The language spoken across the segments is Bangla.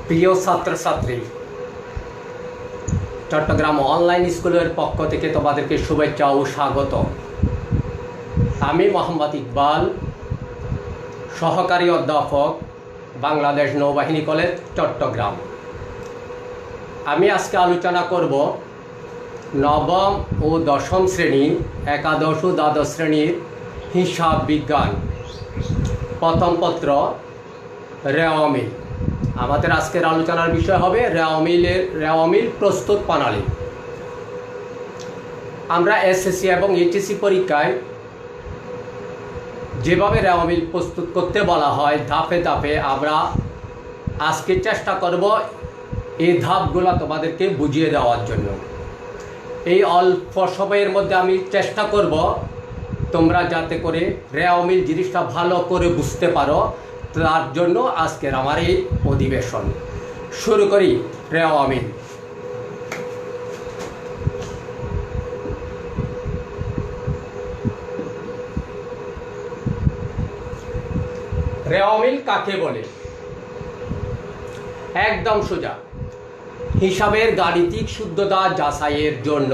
প্রিয় ছাত্রছাত্রী, চট্টগ্রাম অনলাইন স্কুলের পক্ষ থেকে তোমাদেরকে শুভেচ্ছা ও স্বাগত। আমি মোহাম্মদ ইকবাল, সহকারী অধ্যাপক, বাংলাদেশ নৌবাহিনী কলেজ, চট্টগ্রাম। আমি আজকে আলোচনা করব নবম ও দশম শ্রেণী, একাদশ ও দ্বাদশ শ্রেণীর হিসাব বিজ্ঞান প্রথম পত্র রেওয়ামিল। আমাদের আজকের আলোচনার বিষয় হবে রেওয়ামিল প্রস্তুত প্রণালী। আমরা এসএসসি এবং এইচএসসি পরীক্ষায় যেভাবে রেওয়ামিল প্রস্তুত করতে বলা হয় ধাপে ধাপে, আমরা আজকে চেষ্টা করব এই ধাপগুলো তোমাদেরকে বুঝিয়ে দেওয়ার জন্য। এই অল্প সময়ের মধ্যে আমি চেষ্টা করব তোমরা যাতে করে রেওয়ামিল জিনিসটা ভালো করে বুঝতে পারো, তার জন্য আজকের আমার এই অধিবেশন। শুরু করি। রেওয়ামিল। রেওয়ামিল কাকে বলে? একদম সোজা, হিসাবের গাণিতিক শুদ্ধতা যাচাইয়ের জন্য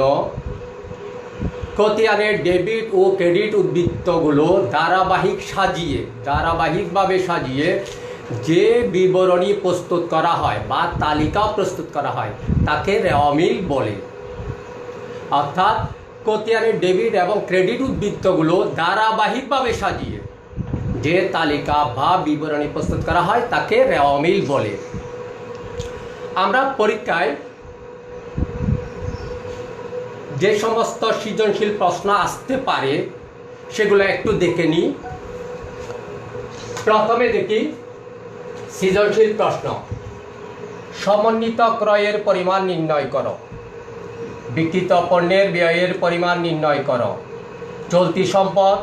খতিয়ানের ডেবিট ও ক্রেডিট উদ্বৃত্তগুলো ধারাবাহিকভাবে সাজিয়ে যে বিবরণী প্রস্তুত করা হয় বা তালিকা প্রস্তুত করা হয় তাকে রেওয়ামিল বলে। অর্থাৎ খতিয়ানের ডেবিট এবং ক্রেডিট উদ্বৃত্তগুলো ধারাবাহিকভাবে সাজিয়ে যে তালিকা বা বিবরণী প্রস্তুত করা হয় তাকে রেওয়ামিল বলে। আমরা পরীক্ষায় যে সমস্ত সৃজনশীল প্রশ্ন আসতে পারে সেগুলো একটু দেখে নিই। প্রথমে দেখি সৃজনশীল প্রশ্ন। সমন্বিত ক্রয়ের পরিমাণ নির্ণয় করো। বিক্রিত পণ্যের ব্যয়ের পরিমাণ নির্ণয় করো। চলতি সম্পদ,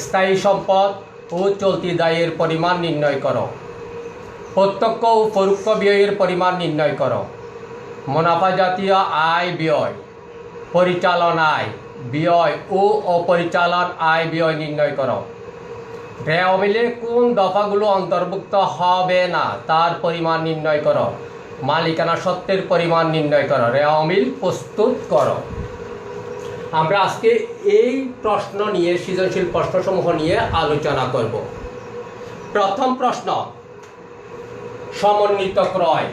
স্থায়ী সম্পদ ও চলতি দায়ের পরিমাণ নির্ণয় করো। প্রত্যক্ষ ও পরোক্ষ ব্যয়ের পরিমাণ নির্ণয় করো। মুনাফা জাতীয় আয় ব্যয়, পরিচালন আয় ব্যয় ও অপরিচালন আয় ব্যয় নির্ণয় করো। রেওয়ামিলে কোন দফাগুলো অন্তর্ভুক্ত হবে না তার পরিমাণ নির্ণয় করো। মালিকানা সত্ত্বের পরিমাণ নির্ণয় করো। রেওয়ামিল প্রস্তুত করো। আমরা আজকে এই প্রশ্ন নিয়ে, সৃজনশীল প্রশ্নসমূহ নিয়ে আলোচনা করব। প্রথম প্রশ্ন, সমন্বিত ক্রয়।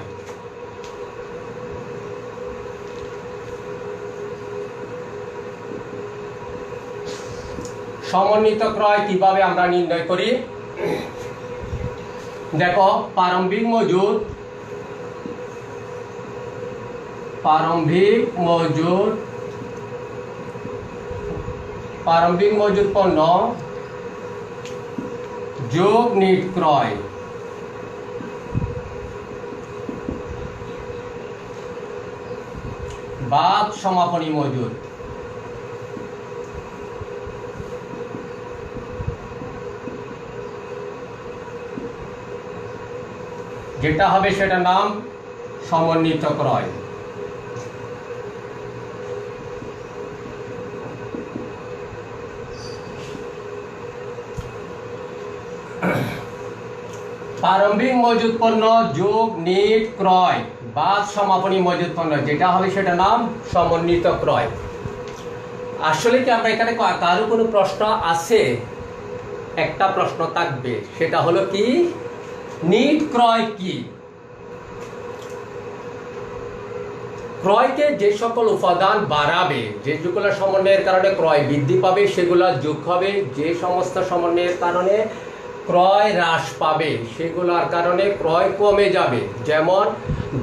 সমন্বিত ক্রয় কিভাবে আমরা নির্ণয় করি? দেখো, প্রারম্ভিক মজুদ পণ্য যোগ নিট ক্রয় বাদ সমাপনী মজুদ। যেটা হবে সেটার নাম সমন্বিত ক্রয়। প্রারম্ভিক মজুদ পণ্য যোগ নিট ক্রয় বাদ সমাপনী মজুদ পণ্য, যেটা হবে সেটা নাম সমন্বিত ক্রয়। আসলে কি আমরা এখানে কারো কোনো প্রশ্ন আছে? একটা প্রশ্ন থাকবে, সেটা হলো কি নিট ক্রয় কি? ক্রয়কে যে সকল উপাদান বাড়াবে, যেগুলো সমন্বয়ের কারণে ক্রয় বৃদ্ধি পাবে সেগুলো যোগ হবে। যে সমস্ত সমন্বয়ের কারণে ক্রয় হ্রাস পাবে সেগুলোর কারণে ক্রয় কমে যাবে। যেমন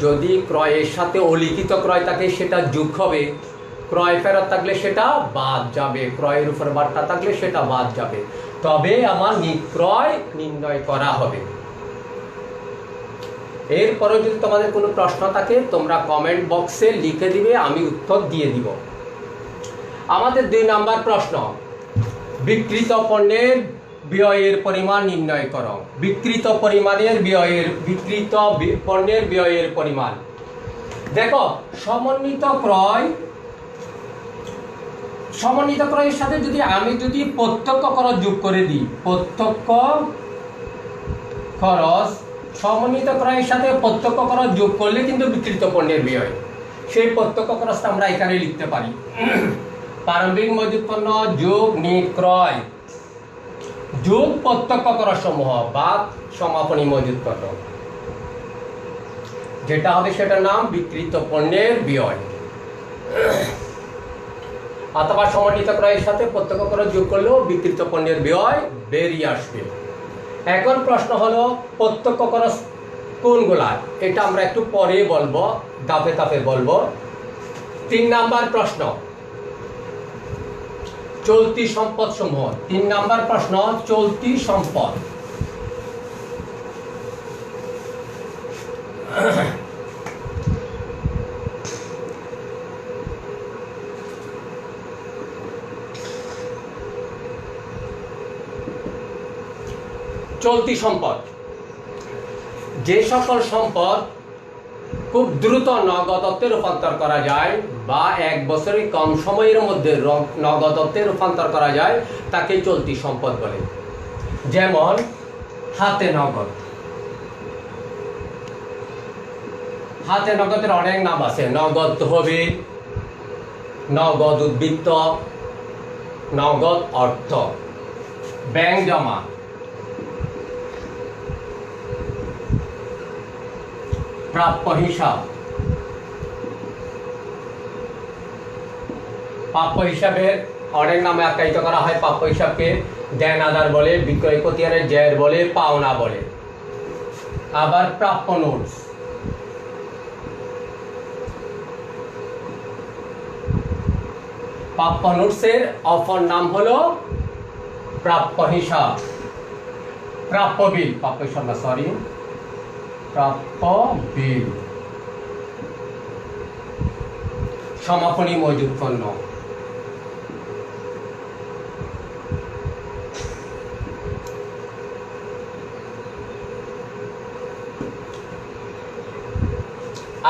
যদি ক্রয়ের সাথে অলিখিত ক্রয় থাকে সেটা যোগ হবে, ক্রয় ফেরত থাকলে সেটা বাদ যাবে, ক্রয়ের উপর বার্তা থাকলে সেটা বাদ যাবে। তবে আমার ক্রয় নির্ণয় করা হবে। এরপরে যদি তোমাদের কোনো প্রশ্ন থাকে তোমরা কমেন্ট বক্সে লিখে দিবে, আমি উত্তর দিয়ে দিব। আমাদের 2 নম্বর প্রশ্ন, বিক্রিত পণ্যের ব্যয়ের পরিমাণ নির্ণয় করো। বিক্রিত পণ্যের ব্যয়ের পরিমাণ। দেখো, সমন্বিত ক্রয়ের সাথে আমি যদি প্রত্যক্ষ খরচ যোগ করে দিই, প্রত্যক্ষ খরচ সমন্বিত ক্রয়ের সাথে প্রত্যক্ষ খরচ যোগ করলে কিন্তু বিক্রিত পণ্যের ব্যয়। সেই প্রত্যক্ষ খরচটা আমরা এখানে লিখতে পারি। প্রারম্ভিক মজুত পণ্য যোগ নিট ক্রয় যোগ প্রত্যক্ষ খরচ সমূহ বা সমাপনী মজুত পণ্য, যেটা হবে সেটার নাম বিক্রিত পণ্যের ব্যয়। অথবা সমন্বিত ক্রয়ের সাথে প্রত্যক্ষ খরচ যোগ করলেও বিক্রিত পণ্যের ব্যয় বেরিয়ে আসবে। এখন প্রশ্ন হলো প্রত্যক্ষ খরচ কোনগুলা, এটা আমরা একটু পরে বলবো, ধাপে ধাপে বলবো। 3 নাম্বার প্রশ্ন, চলতি সম্পদ সমূহ। 3 নাম্বার প্রশ্ন, চলতি সম্পদ। চলতি সম্পদ যে সকল সম্পদ খুব দ্রুত নগদ অর্থে রূপান্তর করা যায় বা 1 বছরের কম সময়ের মধ্যে নগদ অর্থে রূপান্তর করা যায় তাকে চলতি সম্পদ বলে। যেমন হাতে নগদ। হাতে নগদের অনেক নাম আছে। নগদ তহবিল, নগদ উদ্বৃত্ত, নগদ অর্থ, ব্যাংক জমা, প্রাপ্য হিসাব। প্রাপ্য হিসাবের অনেক নামে আখ্যায়িত করা হয়। প্রাপ্য হিসাবকে দেন আদার বলে, বিক্রয় খতিয়ানের জের বলে, পাওনা বলে। আবার প্রাপ্য নোটস, প্রাপ্য নোটসের অপর নাম হলো প্রাপ্য হিসাব। প্রাপ্য বিল, প্রাপ্য হিসাব না, সরি, প্রাপ্য বিল। সমাপনী মজুত পণ্য।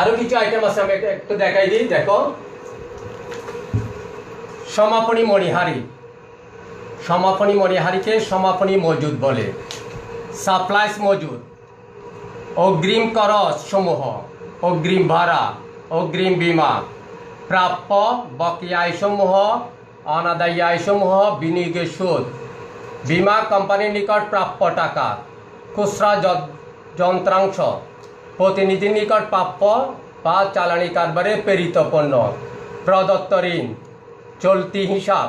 আরো কিছু আইটেম আছে, আমি একটু দেখাই দিই। দেখো, সমাপনী মণিহারি। সমাপনী মণিহারিকে সমাপনী মজুদ বলে। সাপ্লাইস মজুদ, অগ্রিম খরচ সমূহ, অগ্রিম ভাড়া, অগ্রিম বীমা, প্রাপ্য বকেয়া আয়সমূহ, অনাদায়ী আয়সমূহ, বিনিয়োগের সুদ, বীমা কোম্পানির নিকট প্রাপ্য টাকা, খুচরা যন্ত্রাংশ, প্রতিনিধির নিকট প্রাপ্য বা চালানি কারবারে প্রেরিত পণ্য, প্রদত্ত ঋণ, চলতি হিসাব,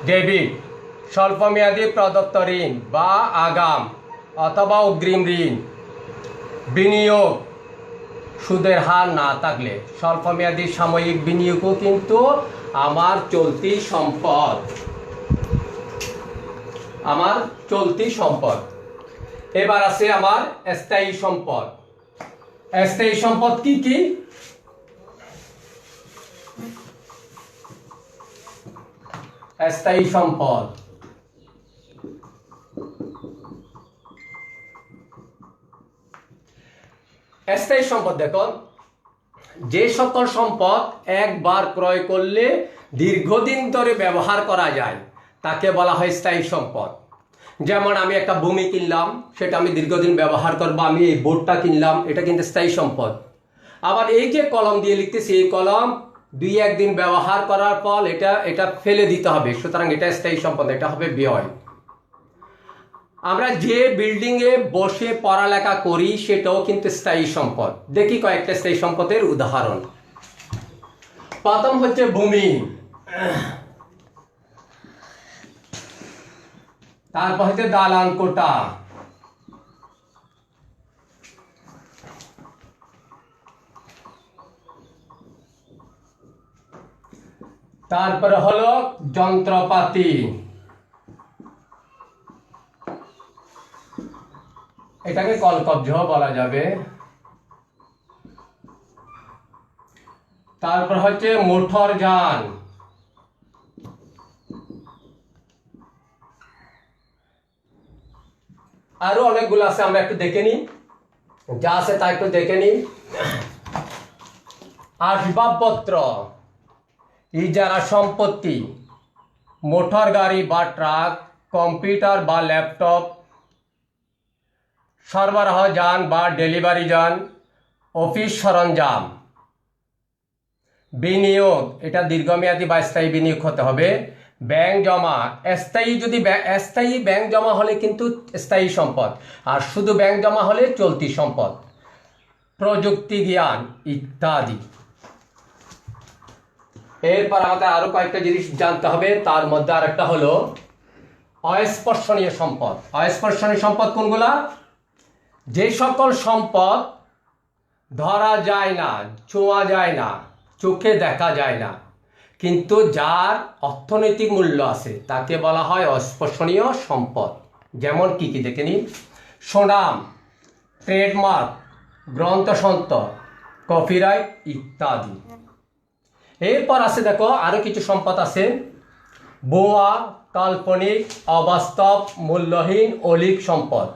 ডেবিট, স্বল্পমেয়াদী প্রদত্ত ঋণ বা আগাম অথবা অগ্রিম ঋণ, বিনিয়োগ, সুদের হার না থাকলে স্বল্পমেয়াদী সাময়িক বিনিয়োগও কিন্তু আমার চলতি সম্পদ। আমার চলতি সম্পদ। এবার আছে আমার স্থায়ী সম্পদ। স্থায়ী সম্পদ কি কি? স্থায়ী সম্পদ স্থায়ী সম্পদ দেখো, যে সকল সম্পদ একবার ক্রয় করলে দীর্ঘদিন ধরে ব্যবহার করা যায় তাকে বলা হয় স্থায়ী সম্পদ। যেমন আমি একটা ভূমি কিনলাম, সেটা আমি দীর্ঘদিন ব্যবহার করবো। আমি এই বোর্ডটা কিনলাম, এটা কিন্তু স্থায়ী সম্পদ। আবার এই যে কলম দিয়ে লিখতেছি, এই কলম 2-1 দিন ব্যবহার করার পর এটা ফেলে দিতে হবে, সুতরাং এটা স্থায়ী সম্পদ, এটা হবে ব্যয়। আমরা যে বিল্ডিং এ বসে পড়ালেখা করি সেটাও কিন্তু স্থায়ী সম্পদ। দেখি কয়েকটা স্থায়ী সম্পদের উদাহরণ। প্রথম হচ্ছে ভূমি, তারপর হচ্ছে দালান কোঠা, তারপরে হলো যন্ত্রপাতি, এটাকে কলকব্জ বলা যাবে। তারপর হচ্ছে মোটর যান, আরো অনেকগুলো আছে, আমরা একটু দেখে নিই, যা আছে তা একটু দেখে নিই। আসবাবপত্র, ইজারা সম্পত্তি, মোটর গাড়ি বা ট্রাক, কম্পিউটার বা ল্যাপটপ, সরবরাহ যান বা ডেলিভারি যান, অফিস সরঞ্জাম, বিনিয়োগ, এটা দীর্ঘমেয়াদী বা স্থায়ী বিনিয়োগ হতে হবে। ব্যাংক জমা, স্থায়ী ব্যাংক জমা হলে কিন্তু স্থায়ী সম্পদ, আর শুধু ব্যাংক জমা হলে চলতি সম্পদ। প্রযুক্তি জ্ঞান ইত্যাদি। এরপর আমাদের আরো কয়েকটা জিনিস জানতে হবে, তার মধ্যে আরেকটা হলো অস্পর্শনীয় সম্পদ। অস্পর্শনীয় সম্পদ কোনগুলা? যে সকল সম্পদ ধরা যায় না, ছোঁয়া যায় না, চোখে দেখা যায় না, কিন্তু যার অর্থনৈতিক মূল্য আছে, তাকে বলা হয় অস্পর্শনীয় সম্পদ। যেমন কি কি দেখে নিন। সুনাম, ট্রেডমার্ক, গ্রন্থসন্ত, কপিরাইট ইত্যাদি। এরপর আছে দেখো আরো কিছু সম্পদ আছে। ভুয়া, কাল্পনিক, অবাস্তব, মূল্যহীন, অলীক সম্পদ।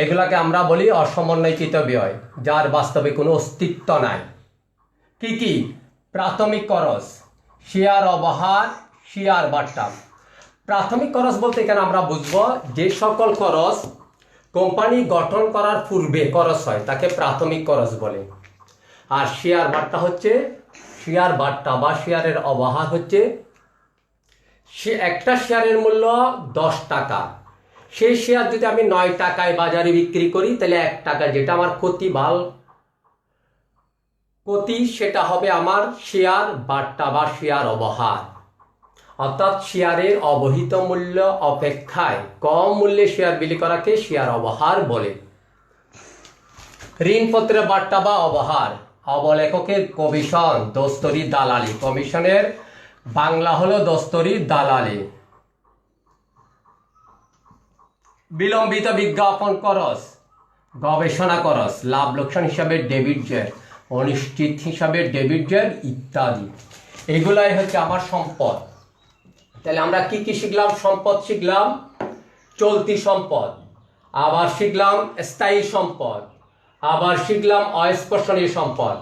এগুলাকে আমরা বলি অসমন্বয়কৃত ব্যয়, যার বাস্তবে কোনো অস্তিত্ব নাই। কি কি? প্রাথমিক খরচ, শেয়ার অবহার, শেয়ার বাট্টা। প্রাথমিক খরচ বলতে এখানে আমরা বুঝবো যে সকল খরচ কোম্পানি গঠন করার পূর্বে খরচ হয়, তাকে প্রাথমিক খরচ বলে। আর শেয়ার বাট্টা হচ্ছে, শেয়ার বাট্টা বা শেয়ারের অবহার হচ্ছে, সে একটা শেয়ারের মূল্য 10 টাকা, সেই শেয়ার যদি আমি 9 টাকায় বাজারে বিক্রি করি, তাহলে 1 টাকা যেটা আমার ক্ষতি, সেটা হবে আমার শেয়ার বাট্টা বা শেয়ার অবহার। অর্থাৎ শেয়ারের অবহিত মূল্য অপেক্ষায় কম মূল্যে শেয়ার বিক্রি করাকে শেয়ার অবহার বলে। ঋণপত্রের বাট্টা বা অবহার, অবলেখকের কমিশন, দস্তরি, দালালি। কমিশনের বাংলা হলো দস্তরি, দালালি। বিলম্বিত বিজ্ঞাপন খরচ, গবেষণা খরচ, লাভ লোকসান হিসাবে ডেবিট জের, অনিশ্চিত হিসাবে ডেবিট জের ইত্যাদি। এগুলাই হচ্ছে আমার সম্পদ। তাহলে আমরা কি কি শিখলাম? সম্পদ শিখলাম, চলতি সম্পদ, আবার শিখলাম স্থায়ী সম্পদ, আবার শিখলাম অস্পর্শনীয় সম্পদ,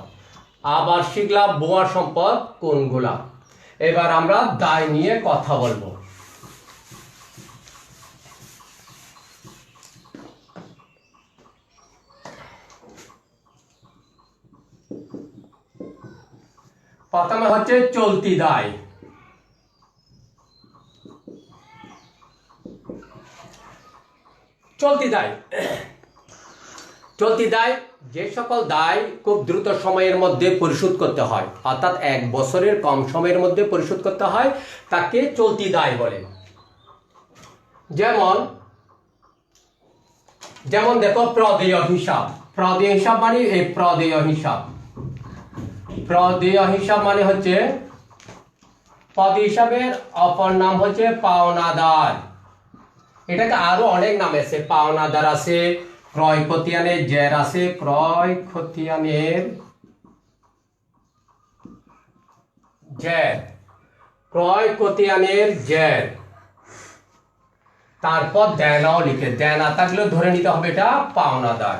আবার শিখলাম ভুয়া সম্পদ কোনগুলা। এবার আমরা দায় নিয়ে কথা বলবো। প্রথমে হচ্ছে চলতি দায়। চলতি দায়, চলতি দায় যে সকল দায় খুব দ্রুত সময়ের মধ্যে পরিশোধ করতে হয়, অর্থাৎ 1 বছরের কম সময়ের মধ্যে পরিশোধ করতে হয়, তাকে চলতি দায় বলে। যেমন দেখো প্রদেয় হিসাব। প্রদেয় হিসাব মানে এই প্রদেয় হিসাব। প্রদেয় হিসাব মানে হচ্ছে, পদ হিসাবের অপর নাম হচ্ছে পাওনাদার। এটাকে আরো অনেক নাম আছে, পাওনাদার আছে, ক্রয় খতিয়ানের জের আছে, ক্রয় খতিয়ানের জের, ক্রয় খতিয়ানের জের। তারপর দেনাও লিখে, দেনা থাকলেও ধরে নিতে হবে এটা পাওনাদার।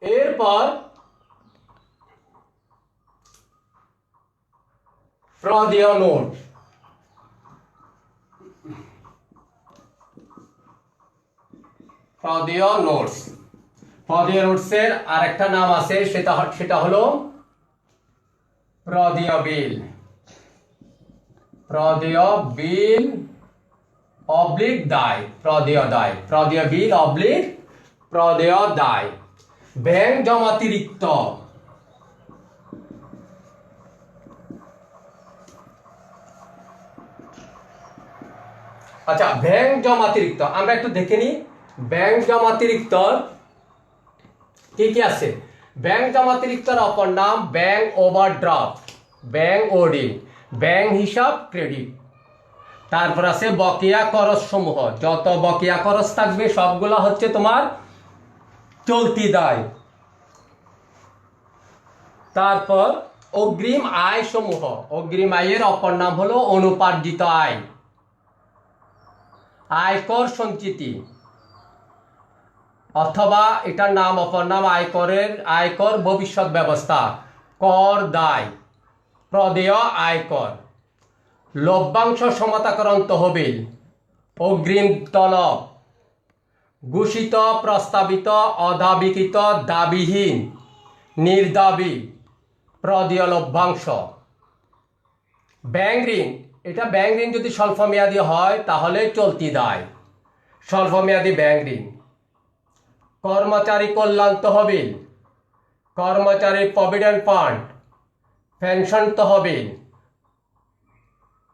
এরপর প্রদেয় নোট। প্রদেয় নোটস, প্রদেয় নোটসের আরেকটা নাম আছে, সেটা হলো প্রদেয় বিল। প্রদেয় বিল অবলিক দায়, প্রদেয় দায়, প্রদেয় বিল অবলিক প্রদেয় দায়। ব্যাংক জমাতিরিক্ত, আচ্ছা ব্যাংক জমাতিরিক্ত আমরা একটু দেখে নিই। ব্যাংক জমাতিরিক্ত কি কি আছে? ব্যাংক জমাতিরিক্তর অপর নাম ব্যাংক ওভারড্রাফট, ব্যাংক ওডি, ব্যাংক হিসাব ক্রেডিট। তারপর আছে বকেয়া খরচ সমূহ, যত বকেয়া খরচ থাকবে সবগুলা হচ্ছে তোমার চলতি দায়। তারপর অগ্রিম আয় সমূহ, অগ্রিম আয়ের অপর নাম হলো অনুপার্জিত আয়। আয়কর সঞ্চিতি, অথবা এটার নাম অপর নাম আয়কর ভবিষ্যৎ ব্যবস্থা, কর দায়, প্রদেয় আয়কর। লভ্যাংশ সমতাকরণ তহবিল, অগ্রিম তলব, ঘোষিত প্রস্তাবিত অদাবিকৃত দাবিহীন নির্দাবি প্রদেয় লভ্যাংশ। ব্যাংক ঋণ, এটা ব্যাংক ঋণ যদি স্বল্পমেয়াদী হয় তাহলে চলতি দায়, স্বল্পমেয়াদী ব্যাংক ঋণ। কর্মচারী কল্যাণ তহবিল, কর্মচারী প্রভিডেন্ট ফান্ড, পেনশন তহবিল,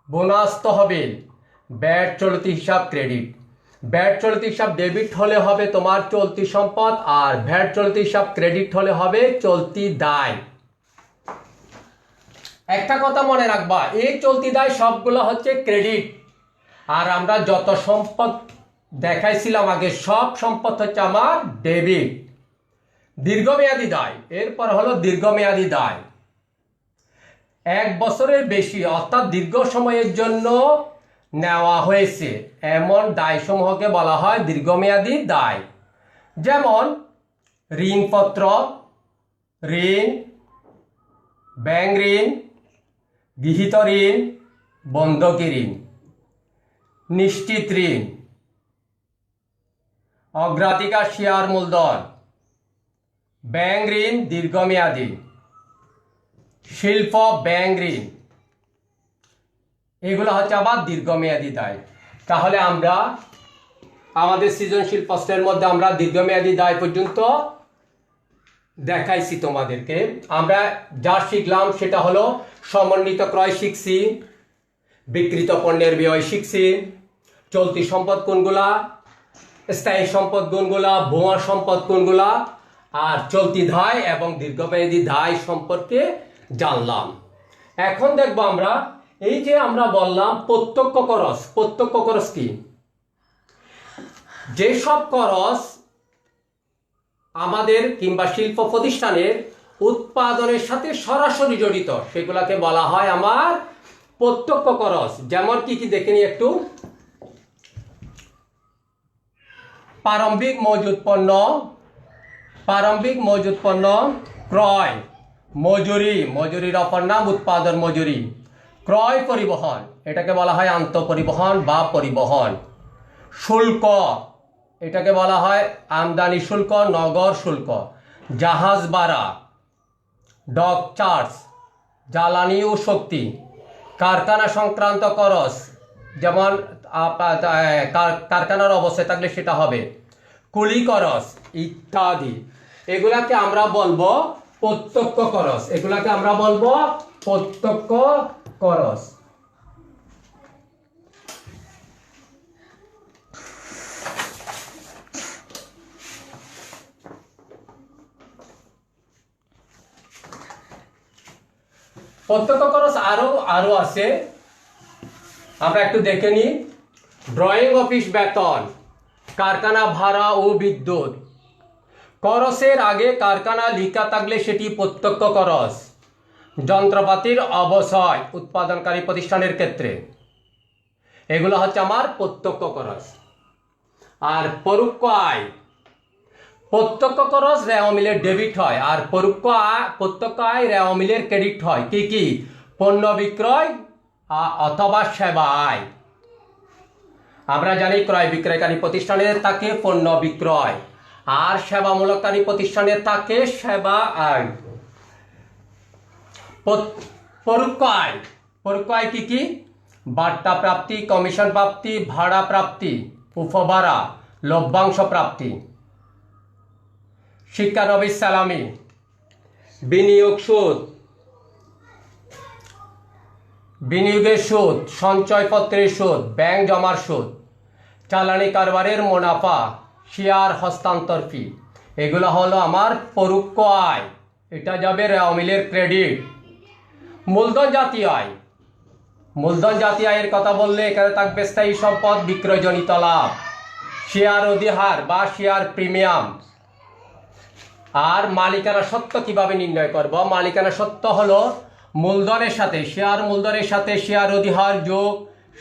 বোনাস তহবিল, ব্যাট চলতি হিসাব ক্রেডিট। ব্যাট চলতি হিসাব ডেবিট হলে হবে তোমার চলতি সম্পদ, আর ভ্যাট চলতি হিসাব ক্রেডিট হলে হবে চলতি দায়। একটা কথা মনে রাখবা, এই চলতি দায় সবগুলো হচ্ছে ক্রেডিট, আর আমরা যত সম্পদ দেখাইছিলাম আগে সব সম্পদ হচ্ছে আমার ডেবিট। দীর্ঘমেয়াদী দায়, এরপর হলো দীর্ঘমেয়াদী দায়। 1 বছরের বেশি অর্থাৎ দীর্ঘ সময়ের জন্য নেওয়া হয়েছে এমন দায়সমূহকে বলা হয় দীর্ঘমেয়াদী দায়। যেমন ঋণপত্র, ঋণ, ব্যাংক ঋণ, গৃহীত ঋণ, বন্ধকি ঋণ, নিশ্চিত ঋণ, অগ্রাধিকার শেয়ার মূলধন, ব্যাংক ঋণ দীর্ঘমেয়াদী, শিল্প ব্যাংক ঋণ, এগুলো হচ্ছে আবার দীর্ঘমেয়াদী দায়। তাহলে আমরা আমাদের সৃজনশীল প্রশ্নের মধ্যে আমরা দীর্ঘমেয়াদী দায় পর্যন্ত দেখাইছি তোমাদেরকে। আমরা যা শিখলাম সেটা হলো সমন্বিত ক্রয় শিখছি, বিক্রিত পণ্যের ব্যয় শিখছি, চলতি সম্পদ কোনগুলা, স্থায়ী সম্পদ কোনগুলা, ভুয়া সম্পদ কোনগুলা, আর চলতি দায় এবং দীর্ঘমেয়াদী দায় সম্পর্কে জানলাম। এখন দেখবো আমরা এই যে আমরা বললাম প্রত্যক্ষ খরচ। প্রত্যক্ষ খরচ কি? যেসব খরচ আমাদের কিংবা শিল্প প্রতিষ্ঠানের উৎপাদনের সাথে সরাসরি জড়িত সেগুলাকে বলা হয় আমার প্রত্যক্ষ খরচ। যেমন কি কি দেখে নিই একটু। প্রারম্ভিক মজুদ পণ্য, প্রারম্ভিক মজুদ পণ্য ক্রয়, মজুরি, মজুরির অপর নাম উৎপাদন মজুরি, ক্রয় পরিবহন, এটাকে বলা হয় আন্তঃপরিবহন বা পরিবহন, শুল্ক, এটাকে বলা হয় আমদানি শুল্ক, নগর শুল্ক, জাহাজ ভাড়া, ডক চার্জ, জ্বালানি ও শক্তি, কারখানা সংক্রান্ত খরচ, যেমন কারখানার অবস্থায় থাকলে সেটা হবে, কুলি খরচ ইত্যাদি। এগুলাকে আমরা বলবো প্রত্যক্ষ খরচ, এগুলাকে আমরা বলবো প্রত্যক্ষ খরচ। প্রত্যক্ষ খরচ আরো আছে, আমরা একটু দেখে নিই। ড্রয়িং অফিস বেতন, কারখানা ভাড়া ও বিদ্যুৎ। খরচের আগে কারখানা লিখা থাকলে সেটি প্রত্যক্ষ খরচ। যন্ত্রপাতির অবশ্যই উৎপাদনকারী প্রতিষ্ঠানের ক্ষেত্রে এগুলো হচ্ছে আমার প্রত্যক্ষ খরচ। আর পরোক্ষ আয়, প্রত্যক্ষ খরচ রেওয়া মিলের ডেবিট হয়, আর প্রত্যক্ষ আয় রেওয়া মিলের ক্রেডিট হয়। কি কি? পণ্য বিক্রয় অথবা সেবা আয়। আমরা জানি ক্রয় বিক্রয়কারী প্রতিষ্ঠানের থাকে পণ্য বিক্রয়, আর সেবামূলককারী প্রতিষ্ঠানের থাকে সেবা আয়। পরোক্ষ আয়, পরোক্ষ আয় কি কি? বার্তা প্রাপ্তি, কমিশন প্রাপ্তি, ভাড়া প্রাপ্তি, উপভাড়া, লভ্যাংশ প্রাপ্তি। শিক্ষানবিশ সালামি, বিনিয়োগ সুদ, বিনিয়োগের সুদ, সঞ্চয়পত্রের সুদ, ব্যাংক জমার সুদ, চালানি কারবারের মুনাফা, শেয়ার হস্তান্তর ফি। এগুলো হলো আমার পরোক্ষ আয়, এটা যাবে রেওয়া মিলের ক্রেডিট। মূলধন জাতীয় আয়, মূলধন জাতীয় আয়ের কথা বললে এখানে থাকবে স্থায়ী সম্পদ বিক্রয়জনিত লাভ, শেয়ার অধিহার বা শেয়ার প্রিমিয়াম। আর মালিকানা সত্ত্ব কিভাবে নির্ণয় করব? মালিকানা সত্ত্ব হলো মূলধনের সাথে শেয়ার, মূলধনের সাথে শেয়ার অধিহার যোগ,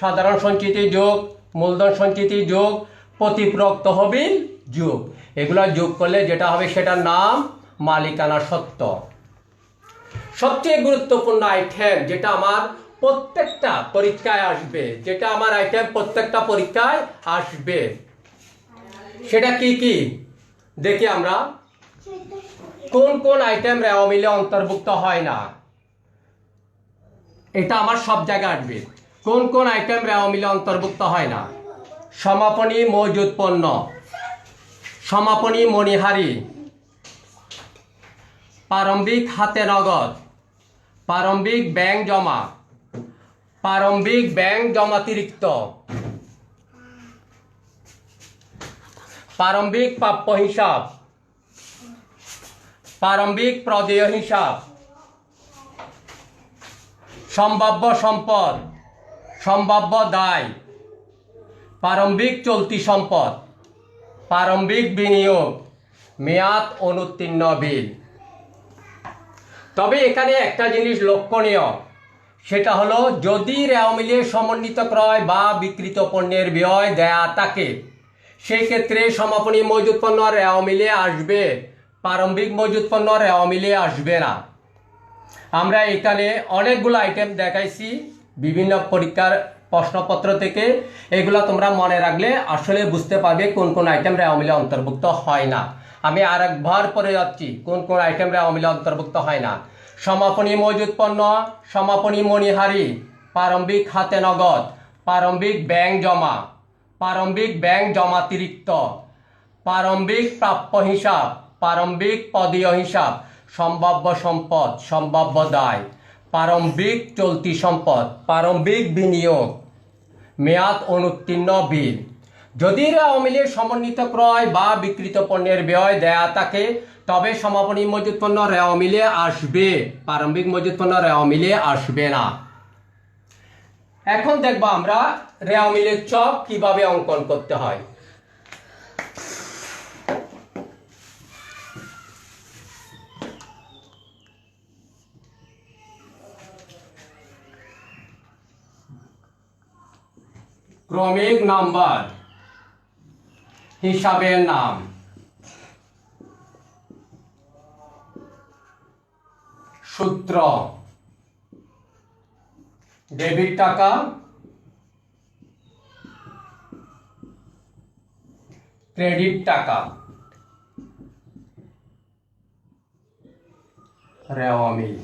সাধারণ সঞ্চিতি যোগ, মূলধন সঞ্চিতি যোগ, প্রতিপূরক তহবিল যোগ। এগুলো যোগ করলে যেটা হবে সেটার নাম মালিকানা সত্ত্ব। সবচেয়ে গুরুত্বপূর্ণ আইটেম যেটা আমার প্রত্যেকটা পরীক্ষায় আসবে, যেটা আমার আইটেম প্রত্যেকটা পরীক্ষায় আসবে। সেটা কি কি দেখি আমরা। কোন কোন আইটেম রেওয়া মিলে অন্তর্ভুক্ত হয় না, এটা আমার সব জায়গায় আসবে। কোন কোন আইটেম রেওয়া মিলে অন্তর্ভুক্ত হয় না? সমাপনী মজুদ পণ্য, সমাপনী মণিহারি, প্রারম্ভিক হাতে নগদ, প্রারম্ভিক ব্যাংক জমা, প্রারম্ভিক ব্যাংক জমাতিরিক্ত, প্রারম্ভিক প্রাপ্য হিসাব, প্রারম্ভিক প্রদেয় হিসাব, সম্ভাব্য সম্পদ, সম্ভাব্য দায়, প্রারম্ভিক চলতি সম্পদ, প্রারম্ভিক বিনিয়োগ, মেয়াদ অনুত্তীর্ণ বিল। তবে এখানে একটা জিনিস লক্ষণীয়, সেটা হলো যদি রেওয়া মিলে সমন্বিত ক্রয় বা বিক্রিত পণ্যের ব্যয় দেয়া থাকে, সেই ক্ষেত্রে সমাপনী মজুদ পণ্য রেওয়া মিলে আসবে, প্রারম্ভিক মজুদ পণ্য রেওয়া মিলে আসবে না। আমরা এখানে অনেকগুলো আইটেম দেখাইছি বিভিন্ন পরীক্ষার প্রশ্নপত্র থেকে। এগুলো তোমরা মনে রাখলে আসলে বুঝতে পারবে কোন কোন আইটেম রেওয়া মিলে অন্তর্ভুক্ত হয় না। আমি আরেকবার পরে যাচ্ছি কোন কোন আইটেম রেওয়া মিলে অন্তর্ভুক্ত হয় না। সমাপনী মজুদ পণ্য, সমাপনী মণিহারি, প্রারম্ভিক হাতে নগদ, প্রারম্ভিক ব্যাংক জমা, প্রারম্ভিক ব্যাংক জমাতিরিক্ত, প্রারম্ভিক প্রাপ্য হিসাব, প্রারম্ভিক পদীয় হিসাব, সম্ভাব্য সম্পদ, সম্ভাব্য দায়, প্রারম্ভিক চলতি সম্পদ, প্রারম্ভিক বিনিয়োগ, মেয়াদ অনুত্তীর্ণ বিল। যদি রেওয়া মিলে সমন্বিত ক্রয় বা বিক্রিত পণ্যের ব্যয় দেয়া থাকে, তবে সমাপনী মজুদ পণ্য রেওয়া মিলে আসবে, প্রারম্ভিক মজুদ পণ্য রেওয়া মিলে আসবে না। এখন দেখব আমরা রেওয়া মিলের চক কিভাবে অঙ্কন করতে হয়। ক্রমিক নাম্বার, হিসাবের নাম, সূত্র, ডেবিট টাকা, ক্রেডিট টাকা, রেওয়া মিল।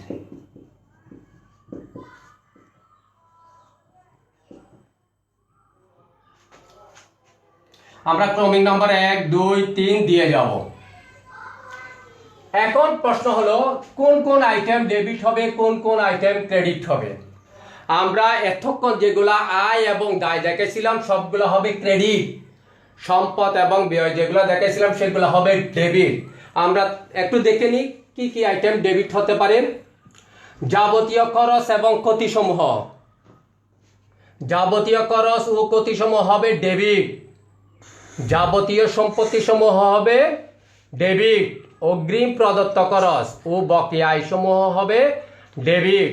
আমরা ক্রমিক নাম্বার 1, 2, 3 দিয়ে যাব। এখন প্রশ্ন হলো কোন কোন আইটেম ডেবিট হবে, কোন কোন আইটেম ক্রেডিট হবে। আমরা এতক্ষণ যেগুলা আয় এবং দায় দেখেছিলাম সবগুলো হবে ক্রেডিট। সম্পদ এবং ব্যয় যেগুলো দেখেছিলাম সেগুলো হবে ডেবিট। আমরা একটু দেখে নিই কি কি আইটেম ডেবিট হতে পারে। যাবতীয় খরচ এবং ক্ষতিসমূহ, যাবতীয় খরচ ও ক্ষতিসমূহ হবে ডেবিট। যাবতীয় সম্পত্তিসমূহ হবে ডেবিট। অগ্রিম প্রদত্ত খরচ ও বকেয়া আয়সমূহ হবে ডেবিট।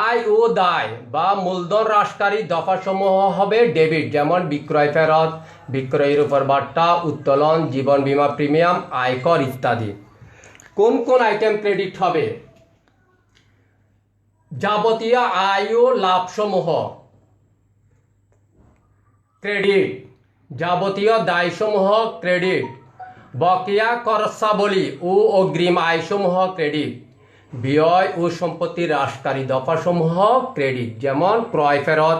আয় ও দায় বা মূলধন হ্রাসকারী দফাসমূহ হবে ডেবিট, যেমন বিক্রয় ফেরত, বিক্রয়ের উপর বাট্টা, উত্তোলন, জীবন বীমা প্রিমিয়াম, আয়কর ইত্যাদি। কোন কোন আইটেম ক্রেডিট হবে? যাবতীয় আয় ও লাভসমূহ ক্রেডিট। যাবতীয় দায়সমূহ ক্রেডিট। বকেয়া খরচাবলী ও অগ্রিম আয়সমূহ ক্রেডিট। ব্যয় ও সম্পত্তির হ্রাসকারী দফাসমূহ ক্রেডিট, যেমন ক্রয় ফেরত,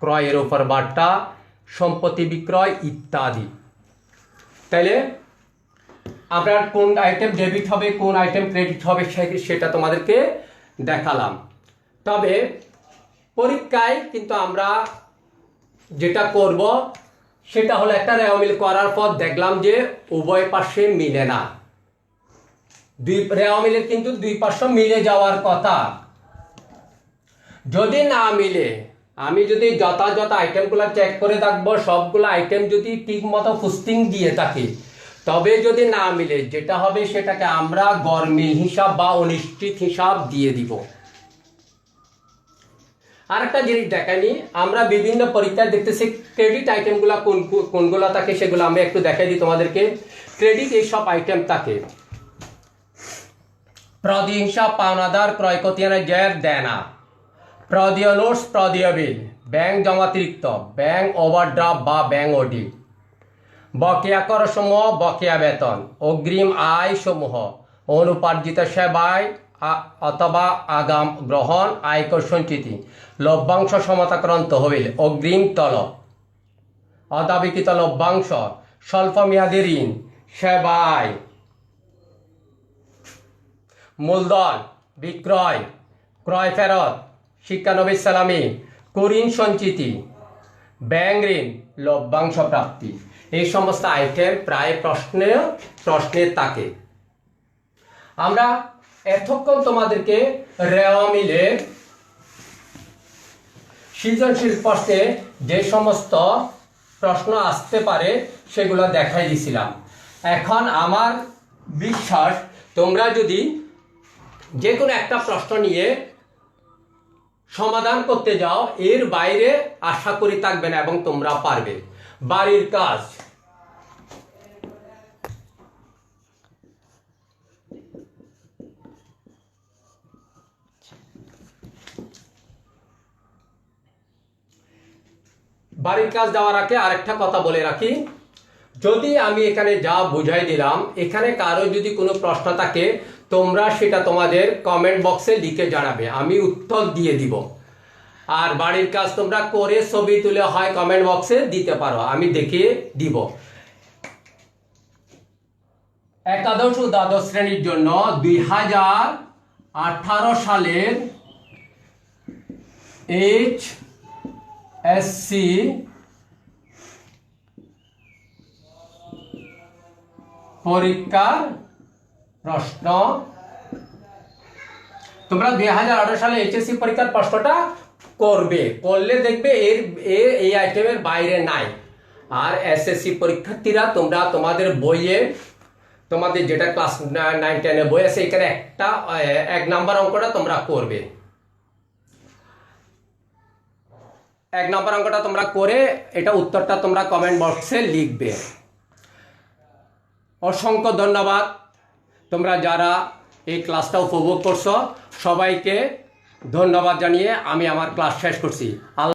ক্রয়ের উপর বাট্টা, সম্পত্তি বিক্রয় ইত্যাদি। তাইলে আমরা কোন আইটেম ডেবিট হবে কোন আইটেম ক্রেডিট হবে সেটা তোমাদেরকে দেখালাম। তবে পরীক্ষায় কিন্তু আমরা যেটা করব সেটা হলো একটা রেওয়া মিল করার পর দেখলাম যে উভয় পাশে মিলে না। রেওয়া মিলের কিন্তু দুই পার্শ্ব মিলে যাওয়ার কথা। যদি না মিলে, আমি যদি যথাযথ আইটেমগুলো চেক করে থাকবো, সবগুলো আইটেম যদি ঠিক মতো পুস্টিং দিয়ে থাকি, তবে যদি না মিলে যেটা হবে সেটাকে আমরা গরমিল হিসাব বা অনিশ্চিত হিসাব দিয়ে দিব। আরেকটা জিনিস দেখাইনি, আমরা বিভিন্ন পরীক্ষায় দেখতেছি ক্রেডিট আইটেমগুলো কোনগুলো থাকে সেগুলো আমরা একটু দেখাই দিই তোমাদেরকে। ক্রেডিট এইসব আইটেম থাকে: প্রতি হিসাব, পাওনাদার, ক্রয় খতিয়ানের জের, দেনা, প্রদেয় নোটস, প্রদেয় বিল, ব্যাংক জমাতিরিক্ত, ব্যাংক ওভারড্রাফট বা ব্যাংক ওডি, বকেয়া কর সমূহ, বকেয়া বেতন, অগ্রিম আয় সমূহ, অনুপার্জিত সেবায় অথবা আগাম গ্রহণ, আয়কর সঞ্চিতি, লভ্যাংশ সমতাকরণ তহবিল, অগ্রিম তলব, অদাবিকৃত লভ্যাংশ, স্বল্পমেয়াদী ঋণ, সেবায়, মূলধন বিক্রয়, ক্রয় ফেরত, শিক্ষানবিশ সালামি, কুঋণ সঞ্চিতি, ব্যাংক ঋণ, লভ্যাংশ প্রাপ্তি। এই সমস্ত আইটেম প্রায় প্রশ্নে থাকে। আমরা এতক্ষণ তোমাদেরকে রেওয়া মিলে সৃজনশীল প্রশ্নে যে সমস্ত প্রশ্ন আসতে পারে সেগুলো দেখাই দিছিলাম। এখন আমার বিশ্বাস তোমরা যদি যে কোনো একটা প্রশ্ন নিয়ে সমাধান করতে যাও, এর বাইরে আশা করি থাকবে না এবং তোমরা পারবে। বাড়ির কাজ, বাড়ির কাজ দেওয়ার আগে আরেকটা কথা বলে রাখি, যদি আমি এখানে যা বুঝাই দিলাম, এখানে কারো যদি কোনো প্রশ্ন থাকে তোমরা সেটা তোমাদের কমেন্ট বক্সে লিখে জানাবে, আমি উত্তর দিয়ে দিব। আর বাড়ির কাজ তোমরা করে ছবি তুলে হয় কমেন্ট বক্সে দিতে পারো, আমি দেখিয়ে দিব। একাদশ ও দ্বাদশ শ্রেণীর জন্য 2018 সালের HSC পরীক্ষার প্রশ্ন, তোমরা 2018 সালে HSC পরীক্ষার প্রশ্নটা করবে, করলে দেখবে এই আইটেমের বাইরে নাই। আর SSC পরীক্ষার্থীরা তোমরা তোমাদের বইয়ে, তোমাদের যেটা ক্লাস 9-10 বই আছে, এখানে একটা 1 নাম্বার অঙ্কটা তোমরা করবে। 1 নাম্বার অঙ্কটা তোমরা করে এটা উত্তরটা তোমরা কমেন্ট বক্সে লিখবে। অসংখ্য ধন্যবাদ তোমরা যারা এই ক্লাসটা উপভোগ করছো, সবাইকে ধন্যবাদ জানিয়ে আমি আমার ক্লাস শেষ করছি।